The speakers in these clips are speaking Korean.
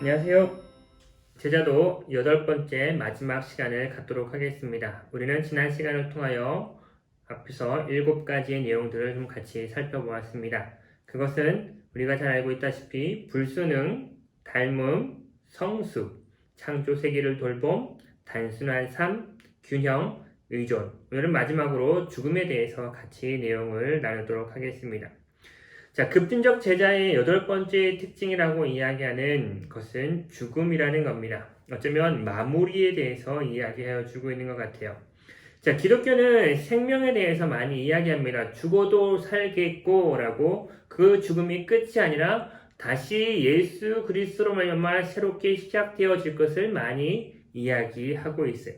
안녕하세요. 제자도 8번째 마지막 시간을 갖도록 하겠습니다. 우리는 지난 시간을 통하여 앞에서 7가지의 내용들을 좀 같이 살펴보았습니다. 그것은 우리가 잘 알고 있다시피 불순응, 닮음, 성수, 창조 세계를 돌봄, 단순한 삶, 균형, 의존. 오늘은 마지막으로 죽음에 대해서 같이 내용을 나누도록 하겠습니다. 자, 급진적 제자의 8번째 특징이라고 이야기하는 것은 죽음이라는 겁니다. 어쩌면 마무리에 대해서 이야기하여 주고 있는 것 같아요. 자, 기독교는 생명에 대해서 많이 이야기합니다. 죽어도 살겠고 라고 그 죽음이 끝이 아니라 다시 예수 그리스도로 말미암아 새롭게 시작되어질 것을 많이 이야기하고 있어요.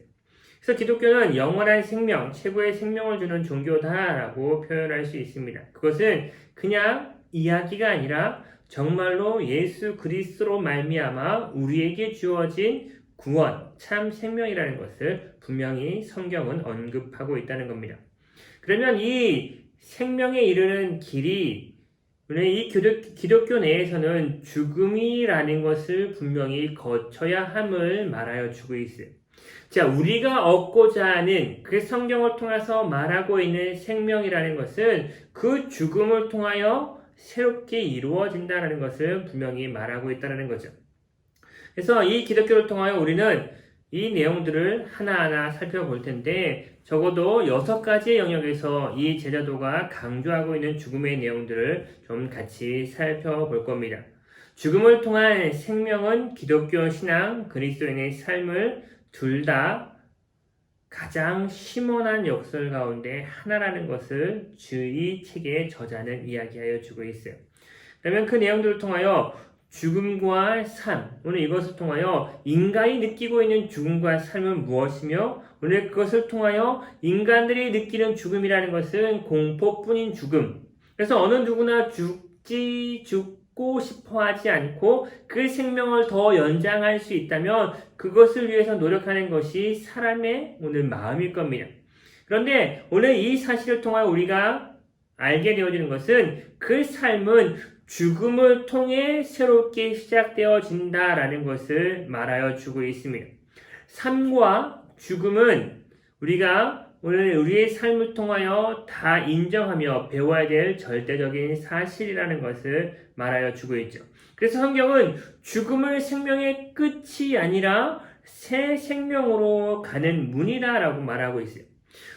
그래서 기독교는 영원한 생명, 최고의 생명을 주는 종교다라고 표현할 수 있습니다. 그것은 그냥 이야기가 아니라 정말로 예수 그리스도로 말미암아 우리에게 주어진 구원, 참 생명이라는 것을 분명히 성경은 언급하고 있다는 겁니다. 그러면 이 생명에 이르는 길이 이 기독교 내에서는 죽음이라는 것을 분명히 거쳐야 함을 말하여 주고 있어요. 자, 우리가 얻고자 하는 그 성경을 통해서 말하고 있는 생명이라는 것은 그 죽음을 통하여 새롭게 이루어진다는 것을 분명히 말하고 있다는 거죠. 그래서 이 기독교를 통하여 우리는 이 내용들을 하나하나 살펴볼 텐데 적어도 6가지의 영역에서 이 제자도가 강조하고 있는 죽음의 내용들을 좀 같이 살펴볼 겁니다. 죽음을 통한 생명은 기독교 신앙, 그리스도인의 삶을 둘 다 가장 심오한 역설 가운데 하나라는 것을 이 책의 저자는 이야기하여 주고 있어요. 그러면 그 내용들을 통하여 죽음과 삶, 오늘 이것을 통하여 인간이 느끼고 있는 죽음과 삶은 무엇이며 오늘 그것을 통하여 인간들이 느끼는 죽음이라는 것은 공포뿐인 죽음. 그래서 어느 누구나 죽고 싶어 하지 않고 그 생명을 더 연장할 수 있다면 그것을 위해서 노력하는 것이 사람의 오늘 마음일 겁니다. 그런데 오늘 이 사실을 통하여 우리가 알게 되어지는 것은 그 삶은 죽음을 통해 새롭게 시작되어진다라는 것을 말하여 주고 있습니다. 삶과 죽음은 우리가 오늘 우리의 삶을 통하여 다 인정하며 배워야 될 절대적인 사실이라는 것을 말하여 주고 있죠. 그래서 성경은 죽음을 생명의 끝이 아니라 새 생명으로 가는 문이다라고 말하고 있어요.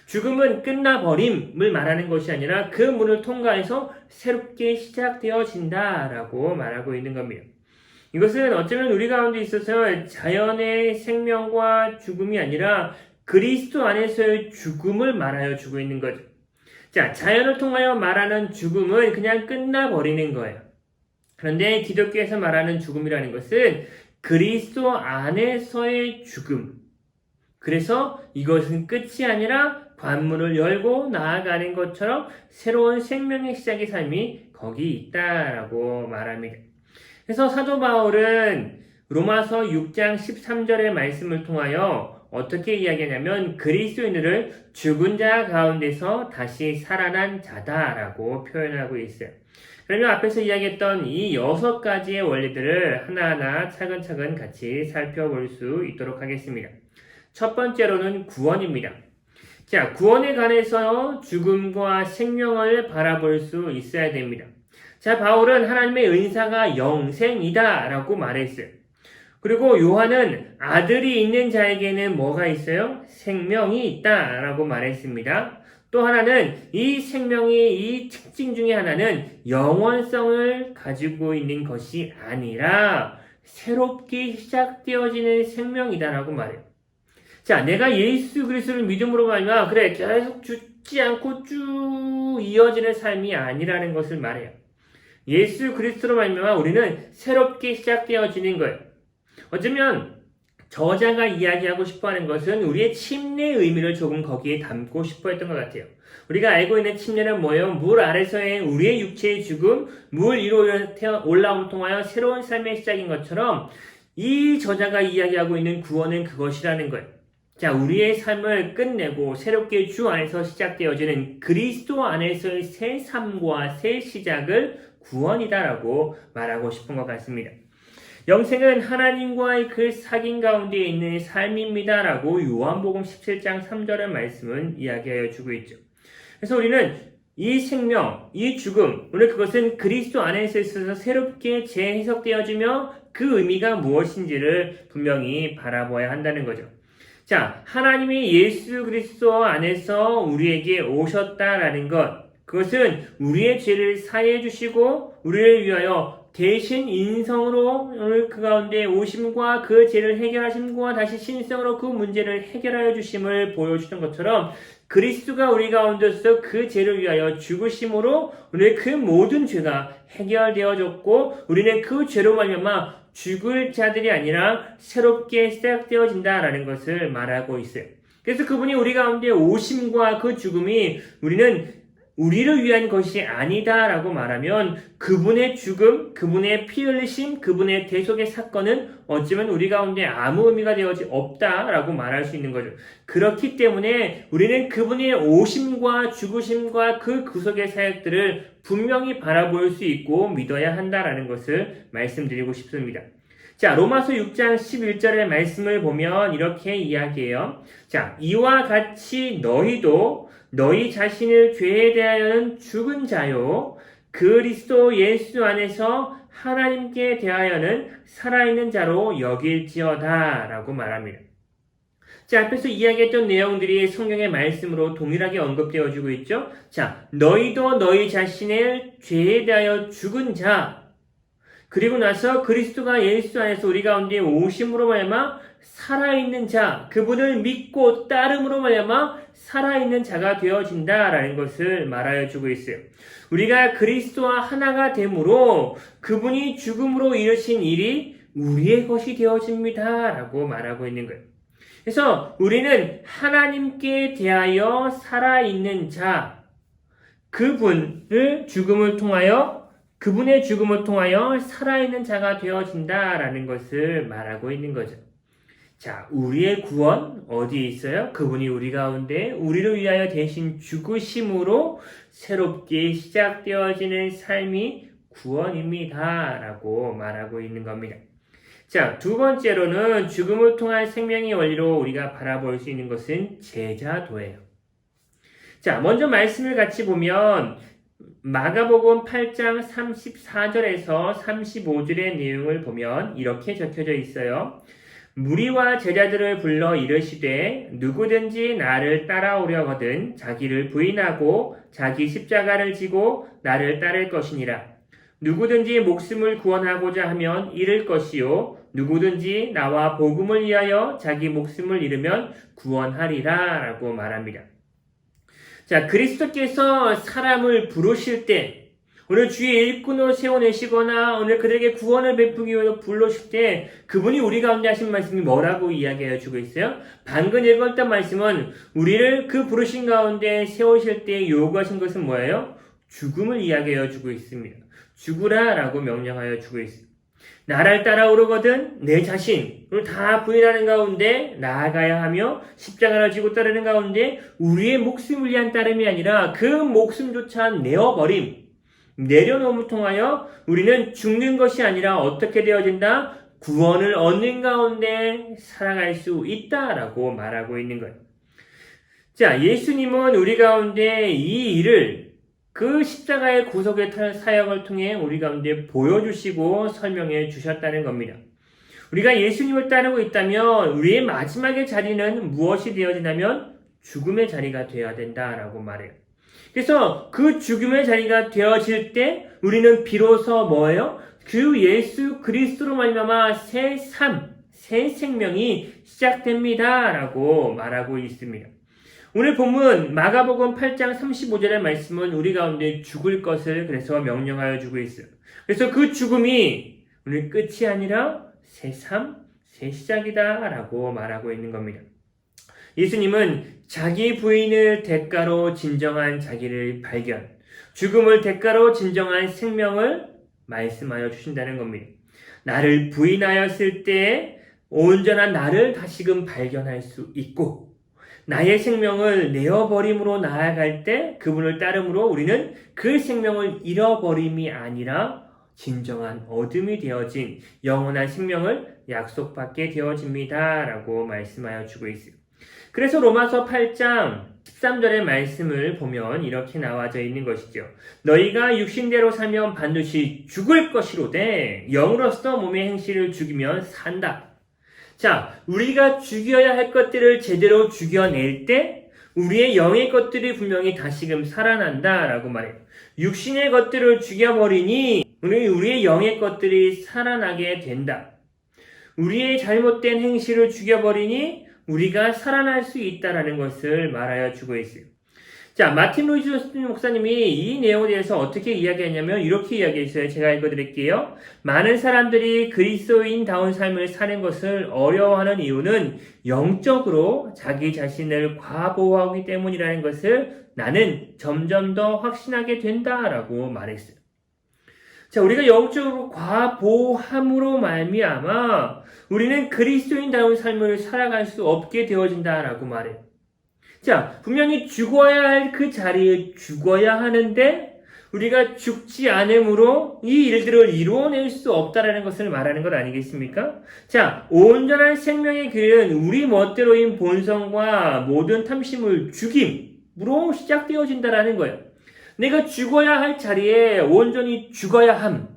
죽음은 끝나버림을 말하는 것이 아니라 그 문을 통과해서 새롭게 시작되어진다라고 말하고 있는 겁니다. 이것은 어쩌면 우리 가운데 있어서 자연의 생명과 죽음이 아니라 그리스도 안에서의 죽음을 말하여 주고 있는 거죠. 자, 자연을 통하여 말하는 죽음은 그냥 끝나버리는 거예요. 그런데 기독교에서 말하는 죽음이라는 것은 그리스도 안에서의 죽음. 그래서 이것은 끝이 아니라 관문을 열고 나아가는 것처럼 새로운 생명의 시작의 삶이 거기 있다라고 말합니다. 그래서 사도 바울은 로마서 6장 13절의 말씀을 통하여 어떻게 이야기하냐면 그리스도인을 죽은 자 가운데서 다시 살아난 자다라고 표현하고 있어요. 그러면 앞에서 이야기했던 이 6가지의 원리들을 하나하나 차근차근 같이 살펴볼 수 있도록 하겠습니다. 첫 번째로는 구원입니다. 자, 구원에 관해서 죽음과 생명을 바라볼 수 있어야 됩니다. 자, 바울은 하나님의 은사가 영생이다 라고 말했어요. 그리고 요한은 아들이 있는 자에게는 뭐가 있어요? 생명이 있다 라고 말했습니다. 또 하나는 이 생명의 이 특징 중에 하나는 영원성을 가지고 있는 것이 아니라 새롭게 시작되어지는 생명이다라고 말해요. 자, 내가 예수 그리스도를 믿음으로 말미암아 그래 계속 죽지 않고 쭉 이어지는 삶이 아니라는 것을 말해요. 예수 그리스도로 말미암아 우리는 새롭게 시작되어지는 거예요. 어쩌면 저자가 이야기하고 싶어하는 것은 우리의 침례의 의미를 조금 거기에 담고 싶어했던 것 같아요. 우리가 알고 있는 침례는 뭐예요? 물 아래서의 우리의 육체의 죽음, 물 위로 올라옴을 통하여 새로운 삶의 시작인 것처럼 이 저자가 이야기하고 있는 구원은 그것이라는 거예요. 자, 우리의 삶을 끝내고 새롭게 주 안에서 시작되어지는 그리스도 안에서의 새 삶과 새 시작을 구원이다라고 말하고 싶은 것 같습니다. 영생은 하나님과의 그 사귐 가운데 있는 삶입니다. 라고 요한복음 17장 3절의 말씀은 이야기하여 주고 있죠. 그래서 우리는 이 생명, 이 죽음, 오늘 그것은 그리스도 안에서 있어서 새롭게 재해석되어지며 그 의미가 무엇인지를 분명히 바라봐야 한다는 거죠. 자, 하나님이 예수 그리스도 안에서 우리에게 오셨다라는 것, 그것은 우리의 죄를 사해 주시고 우리를 위하여 대신 인성으로 오늘 그 가운데 오심과 그 죄를 해결하심과 다시 신성으로 그 문제를 해결하여 주심을 보여주던 것처럼 그리스도가 우리 가운데서 그 죄를 위하여 죽으심으로 오늘 그 모든 죄가 해결되어졌고 우리는 그 죄로 말미암아 죽을 자들이 아니라 새롭게 시작되어진다라는 것을 말하고 있어요. 그래서 그분이 우리 가운데 오심과 그 죽음이 우리를 위한 것이 아니다라고 말하면 그분의 죽음, 그분의 피 흘리심, 그분의 대속의 사건은 어쩌면 우리 가운데 아무 의미가 되어지 없다라고 말할 수 있는 거죠. 그렇기 때문에 우리는 그분의 오심과 죽으심과 그 구속의 사역들을 분명히 바라볼 수 있고 믿어야 한다라는 것을 말씀드리고 싶습니다. 자, 로마서 6장 11절의 말씀을 보면 이렇게 이야기해요. 자, 이와 같이 너희도 너희 자신을 죄에 대하여는 죽은 자요 그리스도 예수 안에서 하나님께 대하여는 살아있는 자로 여길지어다 라고 말합니다. 자, 앞에서 이야기했던 내용들이 성경의 말씀으로 동일하게 언급되어지고 있죠. 자, 너희도 너희 자신의 죄에 대하여 죽은 자 그리고 나서 그리스도가 예수 안에서 우리 가운데 오심으로 말미암아 살아있는 자, 그분을 믿고 따름으로 말미암아 살아있는 자가 되어진다라는 것을 말하여 주고 있어요. 우리가 그리스도와 하나가 되므로 그분이 죽음으로 이루신 일이 우리의 것이 되어집니다라고 말하고 있는 거예요. 그래서 우리는 하나님께 대하여 살아있는 자, 그분의 죽음을 통하여 살아있는 자가 되어진다라는 것을 말하고 있는 거죠. 자, 우리의 구원 어디에 있어요? 그분이 우리 가운데 우리를 위하여 대신 죽으심으로 새롭게 시작되어지는 삶이 구원입니다. 라고 말하고 있는 겁니다. 자, 두 번째로는 죽음을 통한 생명의 원리로 우리가 바라볼 수 있는 것은 제자도예요. 자, 먼저 말씀을 같이 보면 마가복음 8장 34절에서 35절의 내용을 보면 이렇게 적혀져 있어요. 무리와 제자들을 불러 이르시되 누구든지 나를 따라오려거든 자기를 부인하고 자기 십자가를 지고 나를 따를 것이니라. 누구든지 목숨을 구원하고자 하면 잃을 것이요 누구든지 나와 복음을 위하여 자기 목숨을 잃으면 구원하리라 라고 말합니다. 자, 그리스도께서 사람을 부르실 때 오늘 주의 일꾼으로 세워내시거나 오늘 그들에게 구원을 베푸기 위해서 불러실 때 그분이 우리 가운데 하신 말씀이 뭐라고 이야기하여 주고 있어요? 방금 읽었던 말씀은 우리를 그 부르신 가운데 세우실 때 요구하신 것은 뭐예요? 죽음을 이야기하여 주고 있습니다. 죽으라 라고 명령하여 주고 있습니다. 나를 따라오르거든 내 자신을 다 부인하는 가운데 나아가야 하며 십자가를 지고 따르는 가운데 우리의 목숨을 위한 따름이 아니라 그 목숨조차 내려놓음을 통하여 우리는 죽는 것이 아니라 어떻게 되어진다? 구원을 얻는 가운데 살아갈 수 있다라고 말하고 있는 거예요. 자, 예수님은 우리 가운데 이 일을 그 십자가의 구속의 사역을 통해 우리 가운데 보여주시고 설명해 주셨다는 겁니다. 우리가 예수님을 따르고 있다면 우리의 마지막의 자리는 무엇이 되어지냐면 죽음의 자리가 되어야 된다라고 말해요. 그래서 그 죽음의 자리가 되어질 때 우리는 비로소 뭐예요? 그 예수 그리스도로 말미암아 새 삶, 새 생명이 시작됩니다라고 말하고 있습니다. 오늘 본문 마가복음 8장 35절의 말씀은 우리 가운데 죽을 것을 그래서 명령하여 주고 있어요. 그래서 그 죽음이 오늘 끝이 아니라 새 삶, 새 시작이다라고 말하고 있는 겁니다. 예수님은 자기 부인을 대가로 진정한 자기를 발견, 죽음을 대가로 진정한 생명을 말씀하여 주신다는 겁니다. 나를 부인하였을 때 온전한 나를 다시금 발견할 수 있고 나의 생명을 내어버림으로 나아갈 때 그분을 따름으로 우리는 그 생명을 잃어버림이 아니라 진정한 어둠이 되어진 영원한 생명을 약속받게 되어집니다. 라고 말씀하여 주고 있어요. 그래서 로마서 8장 13절의 말씀을 보면 이렇게 나와져 있는 것이죠. 너희가 육신대로 살면 반드시 죽을 것이로되 영으로서 몸의 행실을 죽이면 산다. 자, 우리가 죽여야 할 것들을 제대로 죽여낼 때 우리의 영의 것들이 분명히 다시금 살아난다라고 말해요. 육신의 것들을 죽여버리니 우리의 영의 것들이 살아나게 된다. 우리의 잘못된 행실을 죽여버리니 우리가 살아날 수 있다라는 것을 말하여 주고 있어요. 자, 마틴 루이즈 목사님이 이 내용에 대해서 어떻게 이야기하냐면 이렇게 이야기했어요. 제가 읽어드릴게요. 많은 사람들이 그리스도인다운 삶을 사는 것을 어려워하는 이유는 영적으로 자기 자신을 과보호하기 때문이라는 것을 나는 점점 더 확신하게 된다라고 말했어요. 자, 우리가 영적으로 과보함으로 말미암아 우리는 그리스도인다운 삶을 살아갈 수 없게 되어진다라고 말해요. 자, 분명히 죽어야 할 그 자리에 죽어야 하는데 우리가 죽지 않음으로 이 일들을 이루어낼 수 없다라는 것을 말하는 것 아니겠습니까? 자, 온전한 생명의 길은 우리 멋대로인 본성과 모든 탐심을 죽임으로 시작되어진다라는 거예요. 내가 죽어야 할 자리에 온전히 죽어야 함.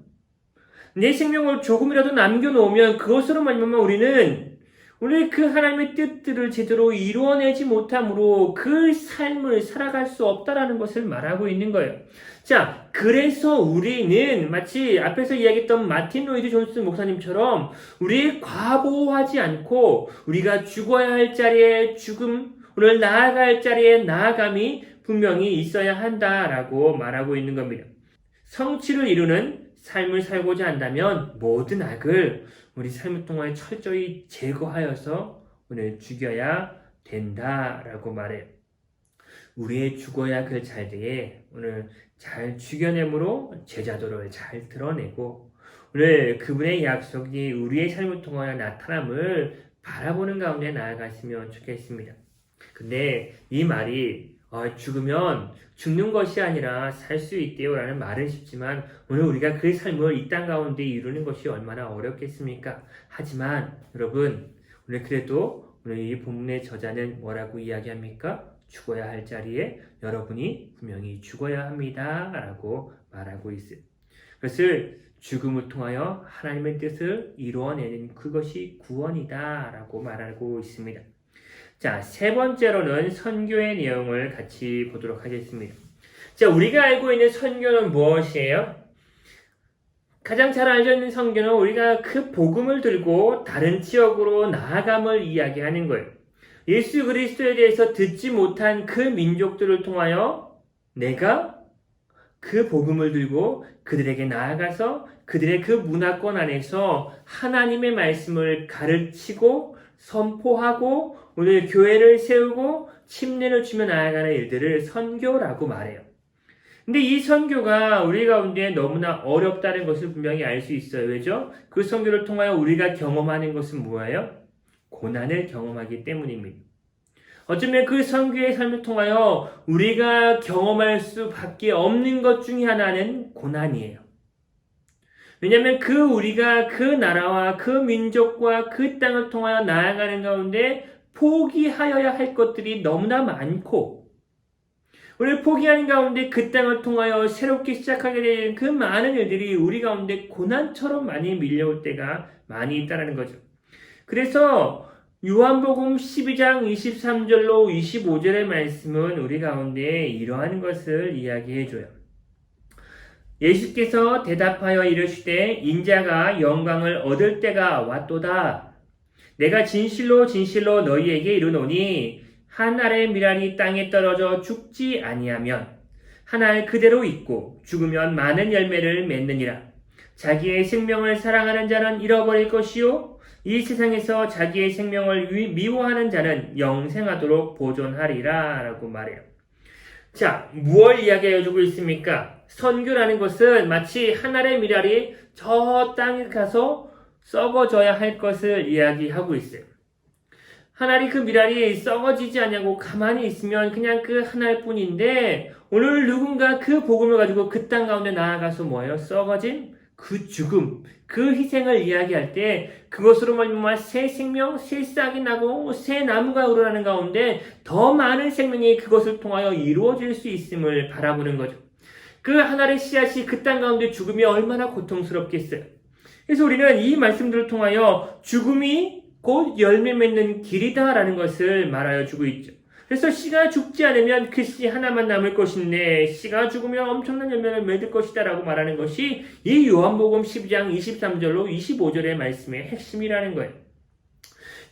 내 생명을 조금이라도 남겨놓으면 그것으로 말미암아 우리는 우리 그 하나님의 뜻들을 제대로 이루어내지 못함으로 그 삶을 살아갈 수 없다라는 것을 말하고 있는 거예요. 자, 그래서 우리는 마치 앞에서 이야기했던 마틴 로이드 존스 목사님처럼 우리 과보호하지 않고 우리가 죽어야 할 자리에 죽음, 오늘 나아갈 자리에 나아감이 분명히 있어야 한다라고 말하고 있는 겁니다. 성취를 이루는 삶을 살고자 한다면 모든 악을 우리 삶을 통해 철저히 제거하여서 오늘 죽여야 된다라고 말해요. 우리의 죽어야 할 자리에 오늘 잘 죽여내므로 제자도를 잘 드러내고 오늘 그분의 약속이 우리의 삶을 통하여 나타남을 바라보는 가운데 나아갔으면 좋겠습니다. 근데 이 말이 죽으면 죽는 것이 아니라 살 수 있대요 라는 말은 쉽지만 오늘 우리가 그 삶을 이 땅 가운데 이루는 것이 얼마나 어렵겠습니까? 하지만 여러분 오늘 그래도 오늘 이 본문의 저자는 뭐라고 이야기합니까? 죽어야 할 자리에 여러분이 분명히 죽어야 합니다 라고 말하고 있어요. 그것을 죽음을 통하여 하나님의 뜻을 이루어내는 그것이 구원이다 라고 말하고 있습니다. 자, 세 번째로는 선교의 내용을 같이 보도록 하겠습니다. 자, 우리가 알고 있는 선교는 무엇이에요? 가장 잘 알려져 있는 선교는 우리가 그 복음을 들고 다른 지역으로 나아감을 이야기하는 거예요. 예수 그리스도에 대해서 듣지 못한 그 민족들을 통하여 내가 그 복음을 들고 그들에게 나아가서 그들의 그 문화권 안에서 하나님의 말씀을 가르치고 선포하고 오늘 교회를 세우고 침례를 주며 나아가는 일들을 선교라고 말해요. 근데 이 선교가 우리 가운데 너무나 어렵다는 것을 분명히 알 수 있어요. 왜죠? 그 선교를 통하여 우리가 경험하는 것은 뭐예요? 고난을 경험하기 때문입니다. 어쩌면 그 선교의 삶을 통하여 우리가 경험할 수밖에 없는 것 중에 하나는 고난이에요. 왜냐하면 우리가 그 나라와 그 민족과 그 땅을 통하여 나아가는 가운데 포기하여야 할 것들이 너무나 많고 오늘 포기하는 가운데 그 땅을 통하여 새롭게 시작하게 되는 그 많은 일들이 우리 가운데 고난처럼 많이 밀려올 때가 많이 있다는 거죠. 그래서 요한복음 12장 23절로 25절의 말씀은 우리 가운데 이러한 것을 이야기해줘요. 예수께서 대답하여 이르시되 인자가 영광을 얻을 때가 왔도다. 내가 진실로 진실로 너희에게 이르노니 한 알의 밀알이 땅에 떨어져 죽지 아니하면 한 알 그대로 있고 죽으면 많은 열매를 맺느니라. 자기의 생명을 사랑하는 자는 잃어버릴 것이요 이 세상에서 자기의 생명을 미워하는 자는 영생하도록 보존하리라 라고 말해요. 자, 무엇을 이야기해주고 있습니까? 선교라는 것은 마치 한 알의 밀알이 저 땅에 가서 썩어져야 할 것을 이야기하고 있어요. 한 알이 그 밀알이 썩어지지 않냐고 가만히 있으면 그냥 그 한 알뿐인데 오늘 누군가 그 복음을 가지고 그 땅 가운데 나아가서 뭐예요? 썩어진 그 죽음, 그 희생을 이야기할 때 그것으로 말미암아 새 생명, 새 싹이 나고 새 나무가 우러나는 가운데 더 많은 생명이 그것을 통하여 이루어질 수 있음을 바라보는 거죠. 그 하나의 씨앗이 그 땅 가운데 죽음이 얼마나 고통스럽겠어요. 그래서 우리는 이 말씀들을 통하여 죽음이 곧 열매 맺는 길이다라는 것을 말하여 주고 있죠. 그래서 씨가 죽지 않으면 그 씨 하나만 남을 것인데 씨가 죽으면 엄청난 열매를 맺을 것이다 라고 말하는 것이 이 요한복음 12장 23절로 25절의 말씀의 핵심이라는 거예요.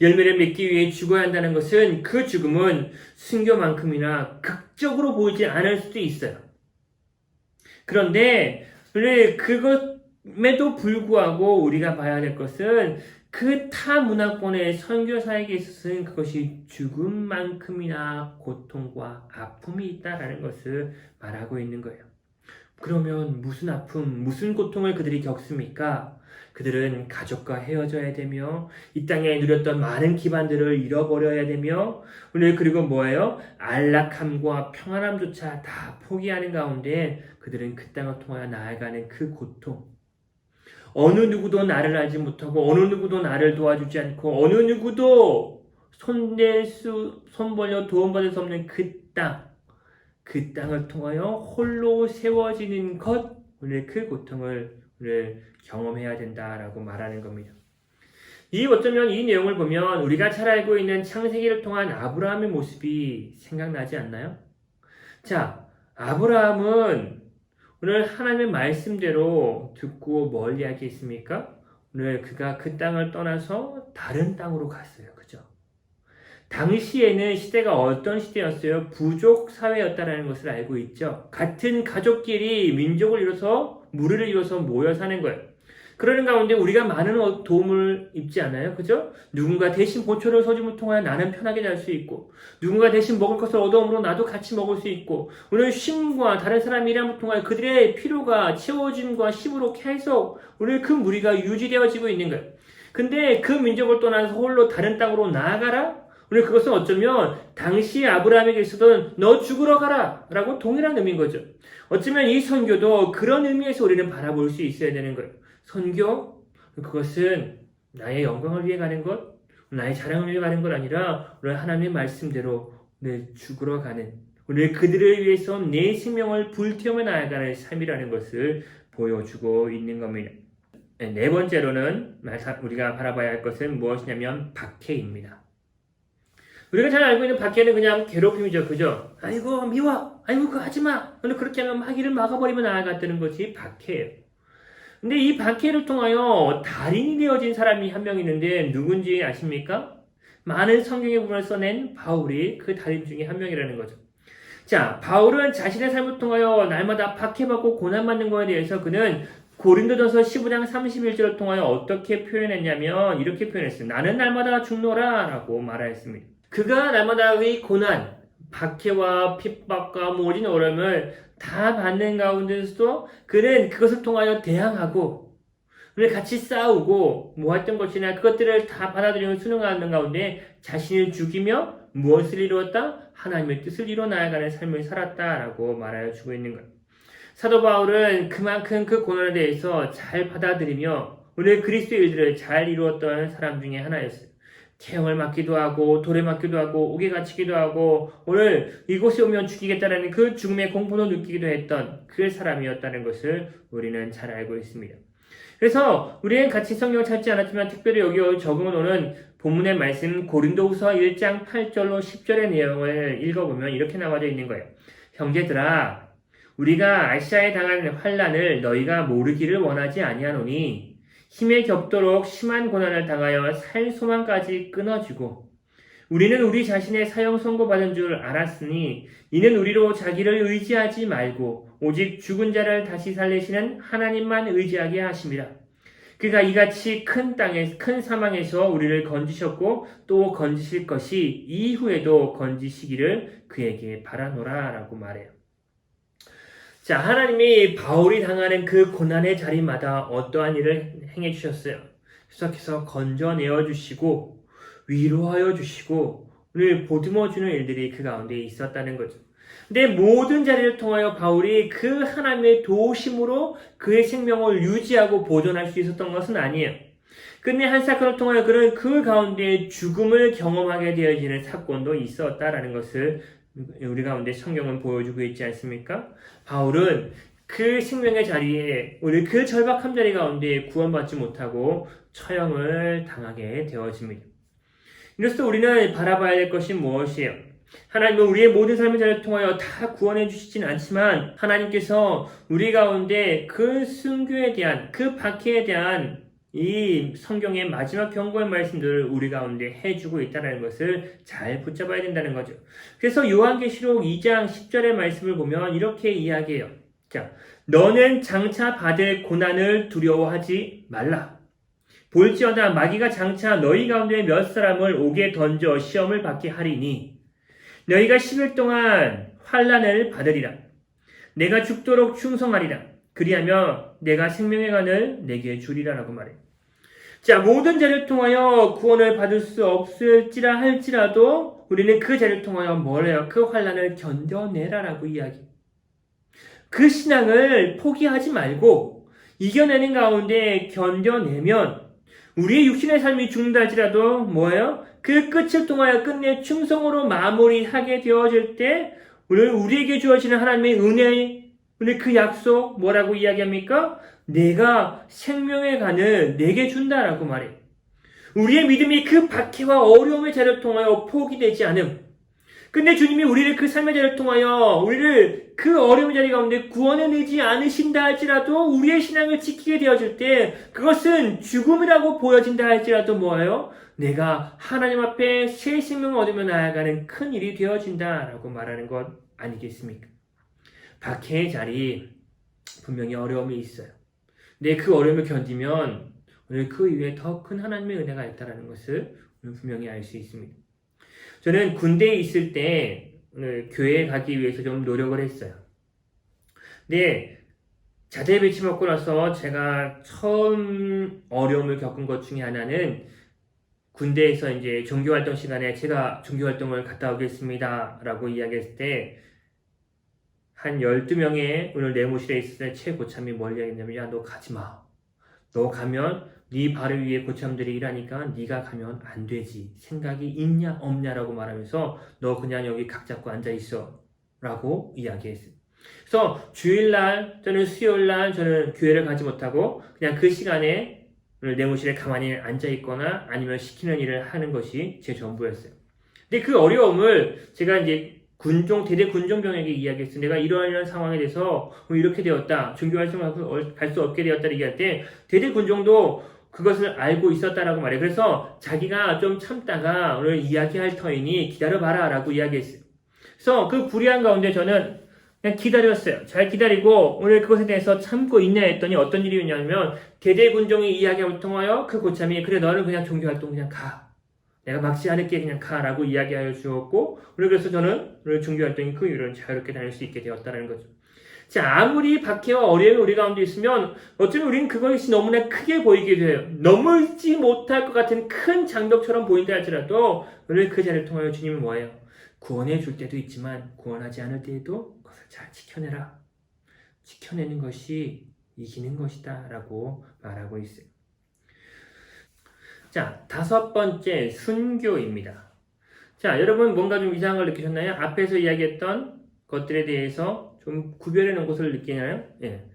열매를 맺기 위해 죽어야 한다는 것은 그 죽음은 순교만큼이나 극적으로 보이지 않을 수도 있어요. 그런데 그것에도 불구하고 우리가 봐야 될 것은 그 타 문화권의 선교사에게 있어서는 그것이 죽음만큼이나 고통과 아픔이 있다라는 것을 말하고 있는 거예요. 그러면 무슨 아픔, 무슨 고통을 그들이 겪습니까? 그들은 가족과 헤어져야 되며 이 땅에 누렸던 많은 기반들을 잃어버려야 되며 그리고 뭐예요? 안락함과 평안함조차 다 포기하는 가운데 그들은 그 땅을 통하여 나아가는 그 고통, 어느 누구도 나를 알지 못하고 어느 누구도 나를 도와주지 않고 어느 누구도 손 벌려 도움받을 수 없는 그 땅을 통하여 홀로 세워지는 것, 오늘 그 고통을 오늘 경험해야 된다라고 말하는 겁니다. 어쩌면 이 내용을 보면 우리가 잘 알고 있는 창세기를 통한 아브라함의 모습이 생각나지 않나요? 자, 아브라함은 오늘 하나님의 말씀대로 듣고 뭘 이야기했습니까? 오늘 그가 그 땅을 떠나서 다른 땅으로 갔어요. 그죠? 당시에는 시대가 어떤 시대였어요? 부족 사회였다는 것을 알고 있죠. 같은 가족끼리 민족을 이뤄서 무리를 이뤄서 모여 사는 거예요. 그러는 가운데 우리가 많은 도움을 입지 않아요? 그죠? 누군가 대신 보초를 서줌을 통하여 나는 편하게 잘 수 있고 누군가 대신 먹을 것을 얻어오므로 나도 같이 먹을 수 있고 오늘 쉼과 다른 사람의 일함을 통하여 그들의 필요가 채워짐과 쉼으로 계속 오늘 그 무리가 유지되어지고 있는 거예요. 근데 그 민족을 떠나서 홀로 다른 땅으로 나아가라? 오늘 그것은 어쩌면 당시 아브라함에게 있어도 너 죽으러 가라 라고 동일한 의미인 거죠. 어쩌면 이 선교도 그런 의미에서 우리는 바라볼 수 있어야 되는 거예요. 선교, 그것은 나의 영광을 위해 가는 것, 나의 자랑을 위해 가는 것 아니라 오늘 하나님의 말씀대로 오늘 죽으러 가는, 오늘 그들을 위해서 내 생명을 불태우며 나아가는 삶이라는 것을 보여주고 있는 겁니다. 네 번째로는 우리가 바라봐야 할 것은 무엇이냐면 박해입니다. 우리가 잘 알고 있는 박해는 그냥 괴롭힘이죠. 그죠? 아이고 미워, 아이고 그거 하지마, 그렇게 하면 마귀를 막아버리면 나아갔다는 것이 박해예요. 근데 이 박해를 통하여 달인이 되어진 사람이 한 명 있는데 누군지 아십니까? 많은 성경의 부분을 써낸 바울이 그 달인 중에 한 명이라는 거죠. 자, 바울은 자신의 삶을 통하여 날마다 박해받고 고난받는 것에 대해서 그는 고린도전서 15장 31절을 통하여 어떻게 표현했냐면 이렇게 표현했어요. 나는 날마다 죽노라 라고 말하였습니다. 그가 날마다의 고난, 박해와 핍박과 모진 어려움을 다 받는 가운데서도 그는 그것을 통하여 대항하고 우리 같이 싸우고 모았던 것이나 그것들을 다 받아들이고 순응하는 가운데 자신을 죽이며 무엇을 이루었다? 하나님의 뜻을 이루어 나아가는 삶을 살았다라고 말하여 주고 있는 거예요. 사도 바울은 그만큼 그 고난에 대해서 잘 받아들이며 오늘 그리스도의 일들을 잘 이루었던 사람 중에 하나였어요. 태형을 맞기도 하고 돌에 맞기도 하고 옥에 갇히기도 하고 오늘 이곳에 오면 죽이겠다는 그 죽음의 공포도 느끼기도 했던 그 사람이었다는 것을 우리는 잘 알고 있습니다. 그래서 우리는 같이 성경을 찾지 않았지만 특별히 여기 적은 오는 본문의 말씀 고린도후서 1장 8절로 10절의 내용을 읽어보면 이렇게 나와져 있는 거예요. 형제들아, 우리가 아시아에 당한 환난을 너희가 모르기를 원하지 아니하노니 힘에 겹도록 심한 고난을 당하여 살 소망까지 끊어지고 우리는 우리 자신의 사형 선고받은 줄 알았으니 이는 우리로 자기를 의지하지 말고 오직 죽은 자를 다시 살리시는 하나님만 의지하게 하심이라. 그가 이같이 큰 사망에서 우리를 건지셨고 또 건지실 것이 이후에도 건지시기를 그에게 바라노라 라고 말해요. 자, 하나님이 바울이 당하는 그 고난의 자리마다 어떠한 일을 행해 주셨어요. 계속해서 건져내어 주시고 위로하여 주시고 오늘 보듬어 주는 일들이 그 가운데 있었다는 거죠. 근데 모든 자리를 통하여 바울이 그 하나님의 도우심으로 그의 생명을 유지하고 보존할 수 있었던 것은 아니에요. 끝내 한 사건을 통하여 그는 그 가운데 죽음을 경험하게 되어지는 사건도 있었다라는 것을 우리 가운데 성경은 보여주고 있지 않습니까? 바울은 그 생명의 자리에 우리 그 절박한 자리 가운데 구원받지 못하고 처형을 당하게 되어집니다. 이로써 우리는 바라봐야 될 것이 무엇이에요? 하나님은 우리의 모든 삶의 자리를 통하여 다 구원해 주시지는 않지만 하나님께서 우리 가운데 그 순교에 대한 그 박해에 대한 이 성경의 마지막 경고의 말씀들을 우리 가운데 해주고 있다는 것을 잘 붙잡아야 된다는 거죠. 그래서 요한계시록 2장 10절의 말씀을 보면 이렇게 이야기해요. 자, 너는 장차 받을 고난을 두려워하지 말라. 볼지어다 마귀가 장차 너희 가운데 몇 사람을 옥에 던져 시험을 받게 하리니 너희가 10일 동안 환난을 받으리라. 내가 죽도록 충성하리라. 그리하며 내가 생명의 간을 내게 주리라라고 말해요. 자, 모든 자를 통하여 구원을 받을 수 없을지라 할지라도 우리는 그 자를 통하여 뭘 해요? 그 환난을 견뎌내라라고 이야기. 그 신앙을 포기하지 말고 이겨내는 가운데 견뎌내면 우리의 육신의 삶이 죽는다할지라도 뭐예요? 그 끝을 통하여 끝내 충성으로 마무리하게 되어질 때 우리에게 주어지는 하나님의 은혜, 그 약속 뭐라고 이야기합니까? 내가 생명의 간을 내게 준다라고 말해요. 우리의 믿음이 그 박해와 어려움의 자리를 통하여 포기되지 않음. 근데 주님이 우리를 그 삶의 자리를 통하여 우리를 그 어려운 자리 가운데 구원해내지 않으신다 할지라도 우리의 신앙을 지키게 되어질 때 그것은 죽음이라고 보여진다 할지라도 뭐예요? 내가 하나님 앞에 새 생명을 얻으며 나아가는 큰 일이 되어진다라고 말하는 것 아니겠습니까? 박해의 자리 분명히 어려움이 있어요. 근데 그 어려움을 견디면 오늘 그 이후에 더 큰 하나님의 은혜가 있다는 것을 분명히 알 수 있습니다. 저는 군대에 있을 때 교회에 가기 위해서 좀 노력을 했어요. 근데 자대 배치 받고 나서 제가 처음 어려움을 겪은 것 중에 하나는 군대에서 이제 종교활동 시간에 제가 종교활동을 갔다 오겠습니다 라고 이야기했을 때 한 12명의 오늘 내무실에 있을 때 최고참이 뭘 이야기했냐면 야, 너 가지 마. 너 가면 네 발을 위에 고참들이 일하니까 네가 가면 안 되지. 생각이 있냐 없냐라고 말하면서 너 그냥 여기 각 잡고 앉아있어 라고 이야기했어요. 그래서 주일날 또는 수요일날 저는 교회를 가지 못하고 그냥 그 시간에 오늘 내무실에 가만히 앉아있거나 아니면 시키는 일을 하는 것이 제 전부였어요. 근데 그 어려움을 제가 이제 대대 군종병에게 이야기했어요. 내가 이러한 상황에 대해서 이렇게 되었다. 종교활동을 갈 수 없게 되었다를 얘기할 때 대대 군종도 그것을 알고 있었다라고 말해요. 그래서 자기가 좀 참다가 오늘 이야기할 터이니 기다려봐라 라고 이야기했어요. 그래서 그 불의한 가운데 저는 그냥 기다렸어요. 잘 기다리고 오늘 그것에 대해서 참고 있냐 했더니 어떤 일이 있냐면 대대 군종이 이야기하고 통하여 그 고참이 그래 너는 그냥 종교활동 그냥 가. 내가 막지 않을게 그냥 가라고 이야기하여 주었고 그래서 저는 오늘 종교활동이 그 이후로는 자유롭게 다닐 수 있게 되었다는 거죠. 자, 아무리 박해와 어려움이 우리 가운데 있으면 어쩌면 우리는 그것이 너무나 크게 보이게 돼요. 넘을지 못할 것 같은 큰 장벽처럼 보인다 할지라도 오늘 그 자리를 통하여 주님이 뭐예요? 구원해 줄 때도 있지만 구원하지 않을 때에도 그것을 잘 지켜내라. 지켜내는 것이 이기는 것이다 라고 말하고 있어요. 자, 5번째 순교입니다. 자, 여러분 뭔가 좀 이상한 걸 느끼셨나요? 앞에서 이야기했던 것들에 대해서 좀 구별해 놓은 것을 느끼나요? 예.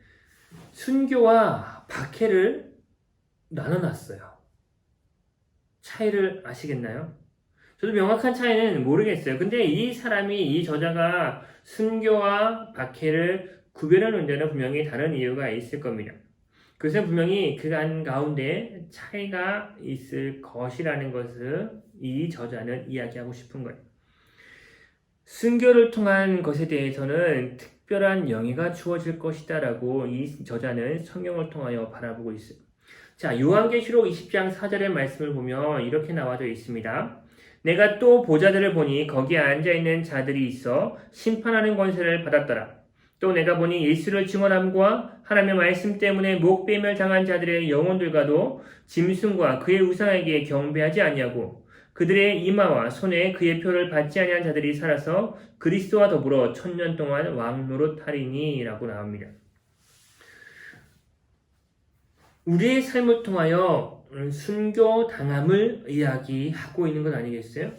순교와 박해를 나눠놨어요. 차이를 아시겠나요? 저도 명확한 차이는 모르겠어요. 근데 이 저자가 순교와 박해를 구별해 놓은 데는 분명히 다른 이유가 있을 겁니다. 그것은 분명히 그 가운데 차이가 있을 것이라는 것을 이 저자는 이야기하고 싶은 거예요. 순교를 통한 것에 대해서는 특별한 영예가 주어질 것이다 라고 이 저자는 성경을 통하여 바라보고 있어요. 자, 요한계시록 20장 4절의 말씀을 보면 이렇게 나와져 있습니다. 내가 또 보좌들을 보니 거기에 앉아있는 자들이 있어 심판하는 권세를 받았더라. 또 내가 보니 예수를 증언함과 하나님의 말씀 때문에 목배임을 당한 자들의 영혼들과도 짐승과 그의 우상에게 경배하지 아니하고 그들의 이마와 손에 그의 표를 받지 아니한 자들이 살아서 그리스도와 더불어 1000년 동안 왕노릇하리니 라고 나옵니다. 우리의 삶을 통하여 순교당함을 이야기하고 있는 것 아니겠어요?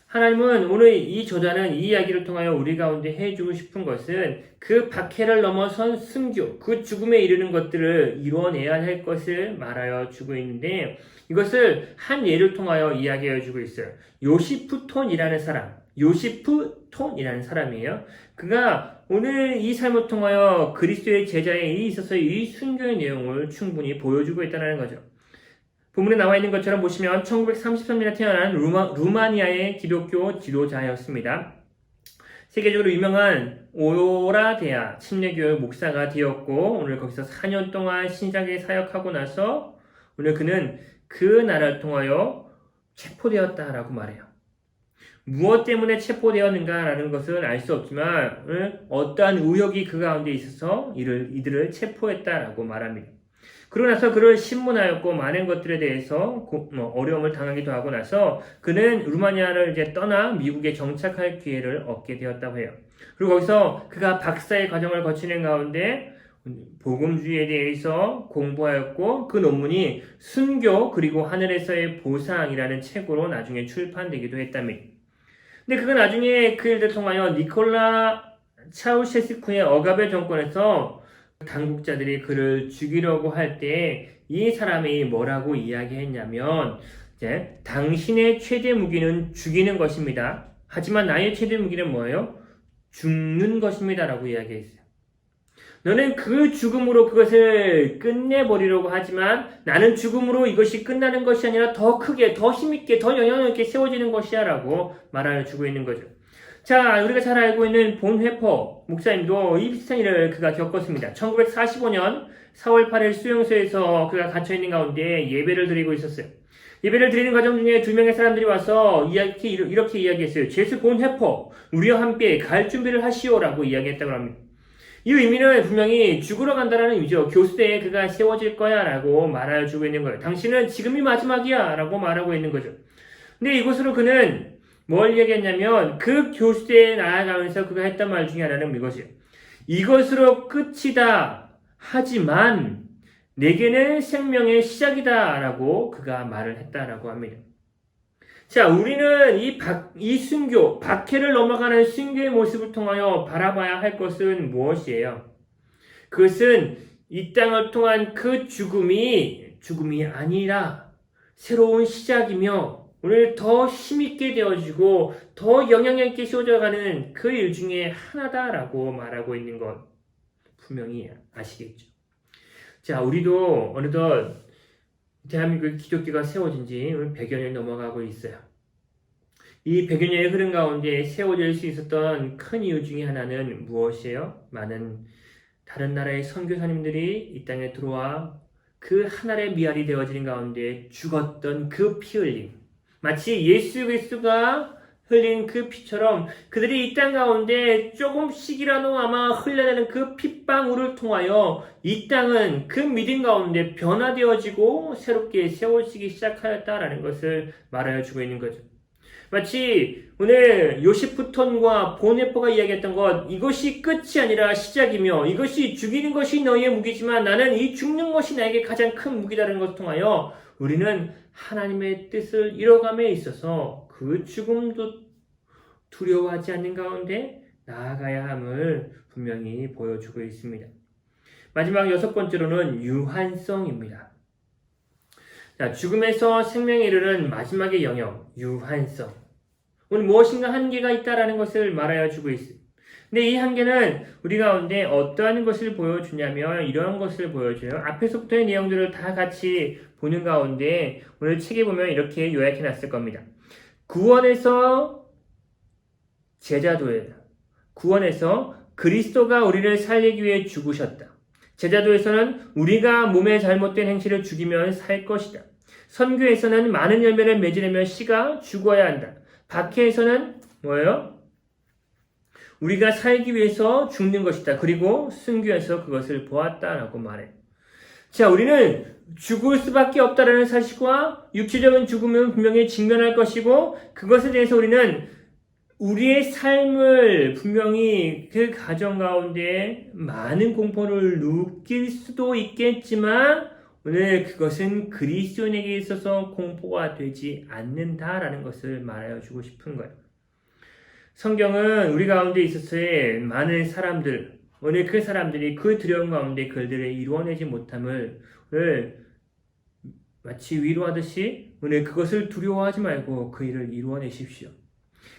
하나님은 오늘 이 저자는 이 이야기를 통하여 우리 가운데 해주고 싶은 것은 그 박해를 넘어선 순교, 그 죽음에 이르는 것들을 이뤄내야 할 것을 말하여 주고 있는데 이것을 한 예를 통하여 이야기해 주고 있어요. 요시프톤이라는 사람이에요. 그가 오늘 이 삶을 통하여 그리스도의 제자에 있어서 이 순교의 내용을 충분히 보여주고 있다는 거죠. 본문에 나와 있는 것처럼 보시면 1933년에 태어난 루마니아의 기독교 지도자였습니다. 세계적으로 유명한 오라데아 침례교회 목사가 되었고 오늘 거기서 4년 동안 신작에 사역하고 나서 오늘 그는 그 나라를 통하여 체포되었다라고 말해요. 무엇 때문에 체포되었는가라는 것은 알 수 없지만 어떠한 의혹이 그 가운데 있어서 이들을 체포했다라고 말합니다. 그러고 나서 그를 신문하였고 많은 것들에 대해서 어려움을 당하기도 하고 나서 그는 루마니아를 이제 떠나 미국에 정착할 기회를 얻게 되었다고 해요. 그리고 거기서 그가 박사의 과정을 거치는 가운데 복음주의에 대해서 공부하였고 그 논문이 순교 그리고 하늘에서의 보상이라는 책으로 나중에 출판되기도 했답니다. 근데 그가 나중에 그 일을 통하여 니콜라 차우셰스쿠의 억압의 정권에서 당국자들이 그를 죽이려고 할 때 이 사람이 뭐라고 이야기했냐면 이제 당신의 최대 무기는 죽이는 것입니다. 하지만 나의 최대 무기는 뭐예요? 죽는 것입니다. 라고 이야기했어요. 너는 그 죽음으로 그것을 끝내버리려고 하지만 나는 죽음으로 이것이 끝나는 것이 아니라 더 크게, 더 힘있게, 더 영향력 있게 세워지는 것이야 라고 말을 주고 있는 거죠. 자, 우리가 잘 알고 있는 본회퍼 목사님도 이 비슷한 일을 그가 겪었습니다. 1945년 4월 8일 수용소에서 그가 갇혀있는 가운데 예배를 드리고 있었어요. 예배를 드리는 과정 중에 2명의 사람들이 와서 이렇게 이야기했어요. 제수 본회퍼, 우리와 함께 갈 준비를 하시오라고 이야기했다고 합니다. 이 의미는 분명히 죽으러 간다라는 의미죠. 교수대에 그가 세워질 거야 라고 말해주고 있는 거예요. 당신은 지금이 마지막이야 라고 말하고 있는 거죠. 근데 이곳으로 그는 뭘 얘기했냐면 그 교수대에 나아가면서 그가 했던 말 중에 하나는 이것이에요. 이것으로 끝이다. 하지만 내게는 생명의 시작이다 라고 그가 말을 했다라고 합니다. 자, 우리는 이 순교, 박해를 넘어가는 순교의 모습을 통하여 바라봐야 할 것은 무엇이에요? 그것은 이 땅을 통한 그 죽음이 아니라 새로운 시작이며 오늘 더 힘있게 되어지고 더 영향력 있게 씌워져가는 그 일 중에 하나다라고 말하고 있는 것 분명히 아시겠죠? 자, 우리도 어느덧 대한민국 기독교가 세워진 지 100여 년 넘어가고 있어요. 이 100여 년의 흐름 가운데 세워질 수 있었던 큰 이유 중에 하나는 무엇이에요? 많은 다른 나라의 선교사님들이 이 땅에 들어와 그 하나의 미알이 되어지는 가운데 죽었던 그 피 흘림. 마치 예수 그리스도가 흘린 그 피처럼 그들이 이 땅 가운데 조금씩이라도 아마 흘려내는 그 핏방울을 통하여 이 땅은 그 믿음 가운데 변화되어지고 새롭게 세워지기 시작하였다라는 것을 말하여 주고 있는 거죠. 마치 오늘 요시프톤과 보네퍼가 이야기했던 것, 이것이 끝이 아니라 시작이며 이것이 죽이는 것이 너희의 무기지만 나는 이 죽는 것이 나에게 가장 큰 무기다라는 것을 통하여 우리는 하나님의 뜻을 이뤄감에 있어서 그 죽음도 두려워하지 않는 가운데 나아가야 함을 분명히 보여주고 있습니다. 마지막 6번째로는 유한성입니다. 자, 죽음에서 생명에 이르는 마지막의 영역, 유한성. 오늘 무엇인가 한계가 있다라는 것을 말하여 주고 있습니다. 근데 이 한계는 우리 가운데 어떠한 것을 보여주냐면 이러한 것을 보여줘요. 앞에서부터의 내용들을 다 같이 보는 가운데 오늘 책에 보면 이렇게 요약해 놨을 겁니다. 구원에서 제자도예요. 구원에서 그리스도가 우리를 살리기 위해 죽으셨다. 제자도에서는 우리가 몸의 잘못된 행실을 죽이면 살 것이다. 선교에서는 많은 열매를 맺으려면 씨가 죽어야 한다. 박해에서는 뭐예요? 우리가 살기 위해서 죽는 것이다. 그리고 순교에서 그것을 보았다라고 말해요. 자, 우리는 죽을 수밖에 없다라는 사실과 육체적인 죽음은 분명히 직면할 것이고 그것에 대해서 우리는 우리의 삶을 분명히 그 가정 가운데 많은 공포를 느낄 수도 있겠지만 오늘 그것은 그리스도인에게 있어서 공포가 되지 않는다라는 것을 말하여 주고 싶은 거예요. 성경은 우리 가운데 있어서의 많은 사람들, 오늘 그 사람들이 그 두려움 가운데 그들을 이루어내지 못함을 오늘 마치 위로하듯이 오늘 그것을 두려워하지 말고 그 일을 이루어내십시오.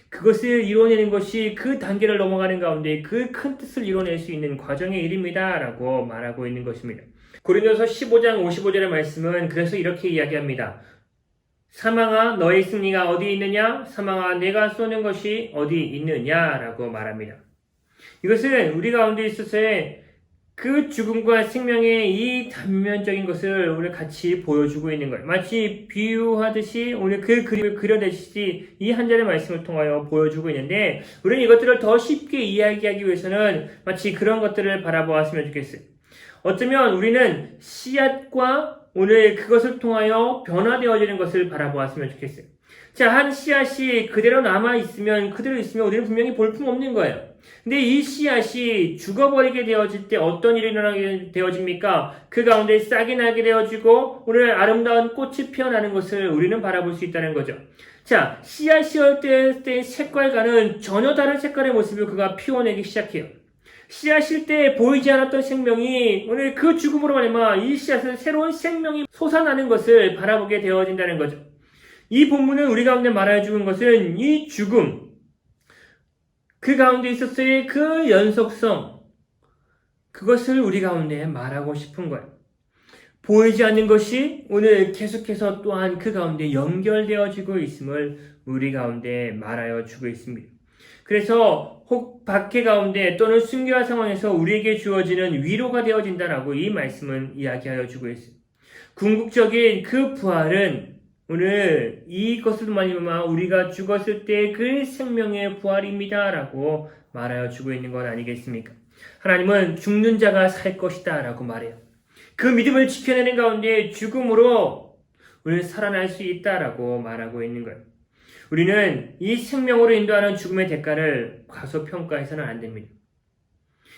그것을 이루어내는 것이 그 단계를 넘어가는 가운데 그 큰 뜻을 이루어낼 수 있는 과정의 일입니다. 라고 말하고 있는 것입니다. 고린도서 15장 55절의 말씀은 그래서 이렇게 이야기합니다. 사망아 너의 승리가 어디 있느냐? 사망아 내가 쏘는 것이 어디 있느냐? 라고 말합니다. 이것은 우리 가운데 있어서의 그 죽음과 생명의 이 단면적인 것을 오늘 같이 보여주고 있는 거예요. 마치 비유하듯이 오늘 그 그림을 그려내듯이 이 한 절의 말씀을 통하여 보여주고 있는데 우리는 이것들을 더 쉽게 이야기하기 위해서는 마치 그런 것들을 바라보았으면 좋겠어요. 어쩌면 우리는 씨앗과 오늘 그것을 통하여 변화되어지는 것을 바라보았으면 좋겠어요. 자, 한 씨앗이 그대로 남아있으면 우리는 분명히 볼품없는 거예요. 근데 이 씨앗이 죽어버리게 되어질 때 어떤 일이 일어나게 되어집니까? 그 가운데 싹이 나게 되어지고 오늘 아름다운 꽃이 피어나는 것을 우리는 바라볼 수 있다는 거죠. 자, 씨앗이었을 때의 색깔과는 전혀 다른 색깔의 모습을 그가 피워내기 시작해요. 씨앗일 때 보이지 않았던 생명이 오늘 그 죽음으로 말미암아 이 씨앗은 새로운 생명이 솟아나는 것을 바라보게 되어진다는 거죠. 이 본문은 우리 가운데 말하여 주는 것은 이 죽음, 그 가운데 있었을 그 연속성, 그것을 우리 가운데 말하고 싶은 거예요. 보이지 않는 것이 오늘 계속해서 또한 그 가운데 연결되어지고 있음을 우리 가운데 말하여 주고 있습니다. 그래서 혹 박해 가운데 또는 순교한 상황에서 우리에게 주어지는 위로가 되어진다라고 이 말씀은 이야기하여 주고 있습니다. 궁극적인 그 부활은 오늘 이것으로 말미암아 우리가 죽었을 때 그 생명의 부활입니다라고 말하여 주고 있는 것 아니겠습니까? 하나님은 죽는 자가 살 것이다라고 말해요. 그 믿음을 지켜내는 가운데 죽음으로 우리는 살아날 수 있다라고 말하고 있는 거예요. 우리는 이 생명으로 인도하는 죽음의 대가를 과소평가해서는 안 됩니다.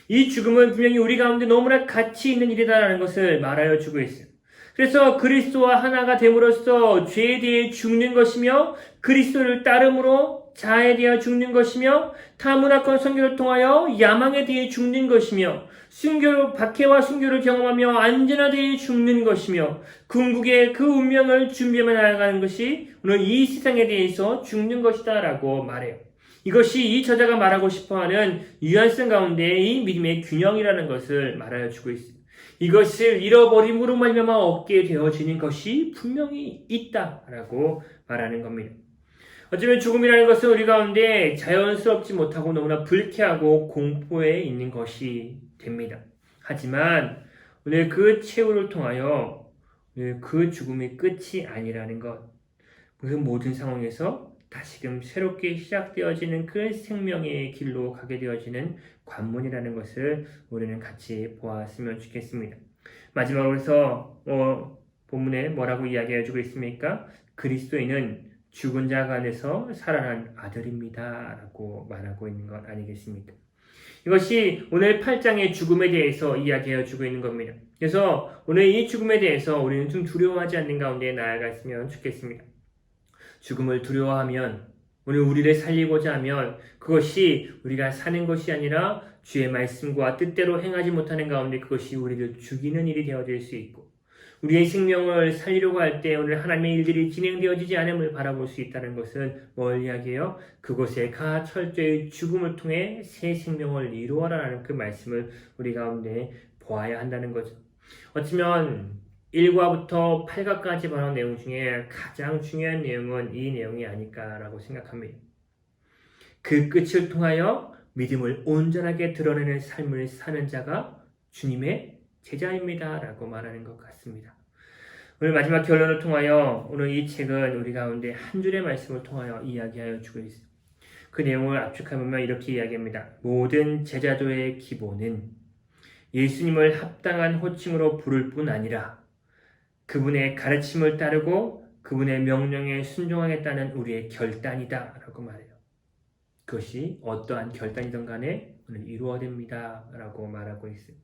이 죽음은 분명히 우리 가운데 너무나 가치 있는 일이다라는 것을 말하여 주고 있어요. 그래서 그리스도와 하나가 됨으로써 죄에 대해 죽는 것이며 그리스도를 따름으로 자아에 대해 죽는 것이며 타문화권 선교를 통하여 야망에 대해 죽는 것이며 박해와 순교를 경험하며 안전하게 죽는 것이며 궁극의 그 운명을 준비하며 나아가는 것이 오늘 이 세상에 대해서 죽는 것이다 라고 말해요. 이것이 이 저자가 말하고 싶어하는 유한성 가운데 이 믿음의 균형이라는 것을 말하여 주고 있습니다. 이것을 잃어버림으로 말미암아 얻게 되어지는 것이 분명히 있다라고 말하는 겁니다. 어쩌면 죽음이라는 것은 우리 가운데 자연스럽지 못하고 너무나 불쾌하고 공포에 있는 것이 됩니다. 하지만 오늘 그 최후를 통하여 그 죽음이 끝이 아니라는 것, 그 모든 상황에서 다시금 새롭게 시작되어지는 그 생명의 길로 가게 되어지는 관문이라는 것을 우리는 같이 보았으면 좋겠습니다. 마지막으로 해서 본문에 뭐라고 이야기해주고 있습니까? 그리스도인은 죽은 자 간에서 살아난 아들입니다 라고 말하고 있는 것 아니겠습니까? 이것이 오늘 8장의 죽음에 대해서 이야기해주고 있는 겁니다. 그래서 오늘 이 죽음에 대해서 우리는 좀 두려워하지 않는 가운데 나아갔으면 좋겠습니다. 죽음을 두려워하면 오늘 우리를 살리고자 하면 그것이 우리가 사는 것이 아니라 주의 말씀과 뜻대로 행하지 못하는 가운데 그것이 우리를 죽이는 일이 되어질 수 있고 우리의 생명을 살리려고 할 때 오늘 하나님의 일들이 진행되어지지 않음을 바라볼 수 있다는 것은 뭘 이야기해요? 그곳에 가 철저히 죽음을 통해 새 생명을 이루어라라는 그 말씀을 우리 가운데 보아야 한다는 거죠. 어쩌면 1과부터 8과까지 말한 내용 중에 가장 중요한 내용은 이 내용이 아닐까라고 생각합니다. 그 끝을 통하여 믿음을 온전하게 드러내는 삶을 사는 자가 주님의 제자입니다 라고 말하는 것 같습니다. 오늘 마지막 결론을 통하여 오늘 이 책은 우리 가운데 한 줄의 말씀을 통하여 이야기하여 주고 있습니다. 그 내용을 압축하면 이렇게 이야기합니다. 모든 제자도의 기본은 예수님을 합당한 호칭으로 부를 뿐 아니라 그분의 가르침을 따르고 그분의 명령에 순종하겠다는 우리의 결단이다 라고 말해요. 그것이 어떠한 결단이든 간에 이루어야 됩니다 라고 말하고 있어요.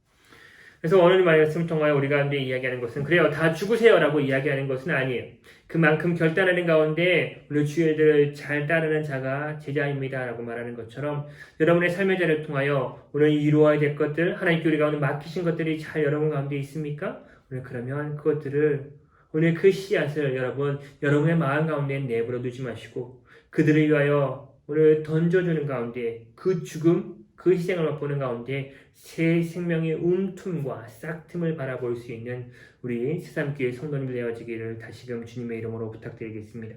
그래서 오늘 말씀을 통하여 우리 가운데 이야기하는 것은 그래요, 다 죽으세요 라고 이야기하는 것은 아니에요. 그만큼 결단하는 가운데 우리 주의들을 잘 따르는 자가 제자입니다 라고 말하는 것처럼 여러분의 삶의 자를 통하여 오늘 이루어야 될 것들, 하나님께 우리가 오늘 맡기신 것들이 잘 여러분 가운데 있습니까? 오늘 그러면 그것들을, 오늘 그 씨앗을 여러분의 마음 가운데 내버려 두지 마시고 그들을 위하여 오늘 던져주는 가운데 그 죽음, 그 희생을 맛보는 가운데 새 생명의 움틈과 싹틈을 바라볼 수 있는 우리 새삼교회 성도님들 되어지기를 다시금 주님의 이름으로 부탁드리겠습니다.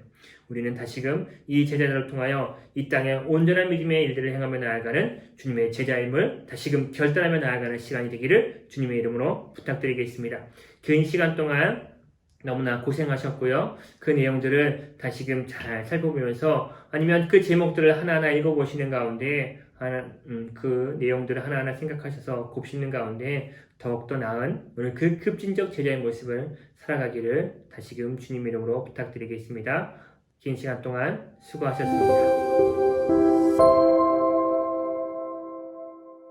우리는 다시금 이 제자들을 통하여 이 땅에 온전한 믿음의 일들을 행하며 나아가는 주님의 제자임을 다시금 결단하며 나아가는 시간이 되기를 주님의 이름으로 부탁드리겠습니다. 긴 시간 동안 너무나 고생하셨고요. 그 내용들을 다시금 잘 살펴보면서 아니면 그 제목들을 하나하나 읽어보시는 가운데 그 내용들을 하나하나 생각하셔서 곱씹는 가운데 더욱더 나은 오늘 그 급진적 제자의 모습을 살아가기를 다시금 주님 이름으로 부탁드리겠습니다. 긴 시간 동안 수고하셨습니다.